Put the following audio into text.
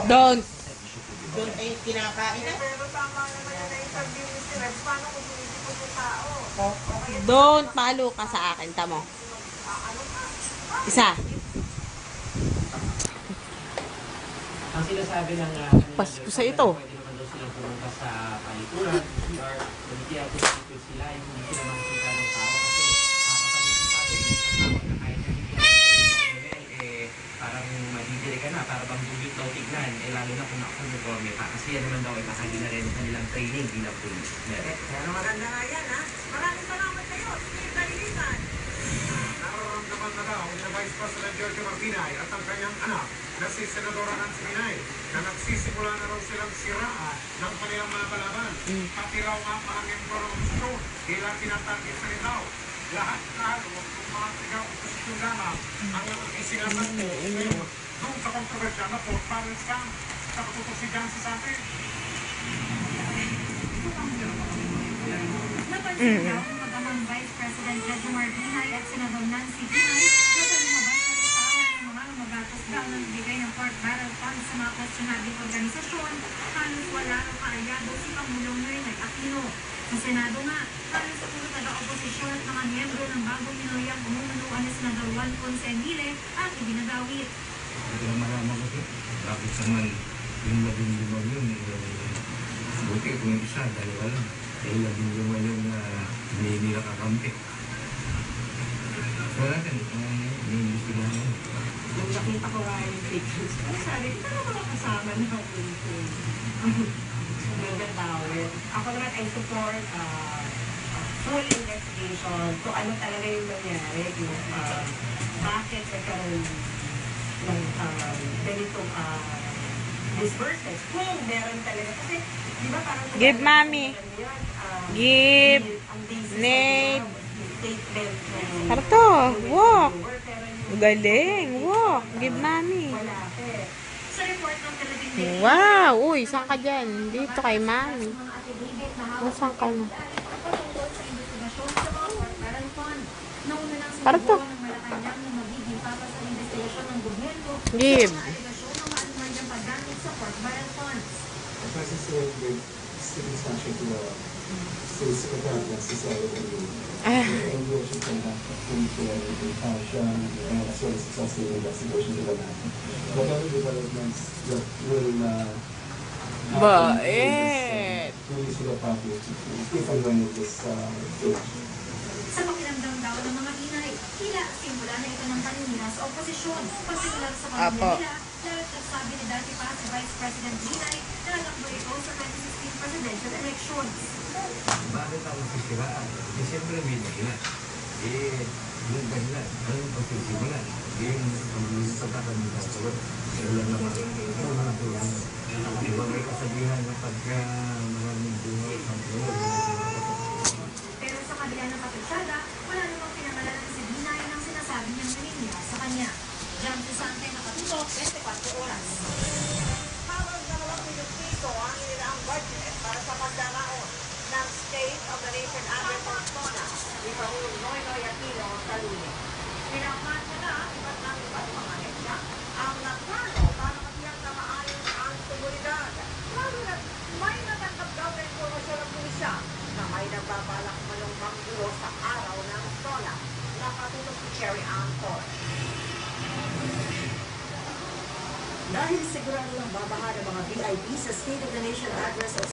Don't. Doon ay kinakain na. Pero tama naman yung na-interview ni si Rex. Paano kung sumisipot yung tao? Don't. Palo ka sa akin. Tamo. Isa. Ang sinasabi ng Pasko sa ito. pwede naman daw silang pumunta sa palikuran, CR, hindi ako dito sila, hindi sila makikita ng tao kasi kapag nakikita ko yung tao na kahit na hindi ako level, parang madidiri ka na, para bang dugit daw tignan, lalo na kung nakakonforme ka. Kasi yan naman daw ay bahagi na rin ng kanilang training bilang police. Pero maganda nga yan, ha? Maraming salamat kayo. Sige, kalilitan. Nararamdaman na daw ni Vice President Jojo Marbinay at ang kanyang anak na si Senadora Nancy Binay na nagsisimula na raw silang siraan ng kanilang mga kalaban. Pati raw ang mga membro ng oposisyon, tila tinatarget sa rin daw. Lahat o mga tiga-oposisyon lamang ang isinasan mo ngayon doon sa kontrobersyal na Fort Barrel scam sa patutok si Jancy sa atin. Napansin daw ng mag-amang Vice President Jojo Marbinay at Senador Nancy Binay na sa lumabas na kasama ng mga magatos daw ng bigay ng Fort Barrel Fund sa mga questionabling organisasyon, halos wala ng kaalyado si Pangulong Noynoy Aquino. Sa Senado nga, halos puro taga-oposisyon at mga miyembro ng bagong minoryang umununuan ni Senador Juan Ponce Enrile ang ibinagawit. Hindi na malaman ko ito. Bakit naman yung 15 yun, buti kung yung isa, dalawa lang. Dahil 15 yun na hindi nila kakampi. Wala ka, hindi sila yun. Nung nakita ko nga yung pictures, sabi ko, talaga ba kasama na ang Tawid. Ako naman ay support full investigation kung ano talaga yung nangyari, yung bakit nagkaroon ng ganitong disbursements. Kung meron talaga. Kasi, di ba parang... Give, mami. Give. Nate. Parto. Walk. Galing. Walk. Give, mami. Sa report ng Philippine Wow. Uy, saan ka dyan? Dito kay mami. Nasaan ka na? patungkol sa investigasyon sa mga Fort Barrel Fund. Nauna nang Parto. sinubukan ng Malacanang na magiging para sa investigasyon ng gobyerno Give. sa mga alegasyon ng maanumalyang paggamit sa Fort Barrel Funds. The president gave civil sanction to the state secretary of society and Washington siya as well as successful investigation to the land. Whatever developments that will Bait. release to the public if and when it is finished. Sa pakiramdam daw ng mga Pinay, tila simula na ito ng paninira sa oposisyon. Pagsimulat sa pamilya Apo. nila, dahil nagsabi ni dati pa si Vice President Binay na nagakbo ito sa 2016 presidential elections. Bakit ako sisiraan? Eh, siyempre may dahilan. Yung dahilan, ano yung pagsisimula? Yung pagkakamita ko, wala naman. Di ba may kasabihan na pagka maraming bunga ang tulog? Pero sa kabila ng patutsada, wala namang pinangalanan si Binay ng sinasabi niyang naninira sa kanya. Jan Susante, nakatutok, 24 oras. Halos ₱2 piso ang inilaang budget para sa pagdaraon ng State of the Nation Address on SONA ni Pangulong Noynoy Aquino sa Lunes. Pinakman niya na iba't mga hekya ang naplano para matiyak na maayos ang seguridad. Lalo na may natanggap daw na informasyon ng pulisya na may nagbabalak manong manggulo sa araw ng SONA. Nakatutok si Cherry Angkor. Dahil sigurado ng babaha ng mga VIP sa State of the Nation Address o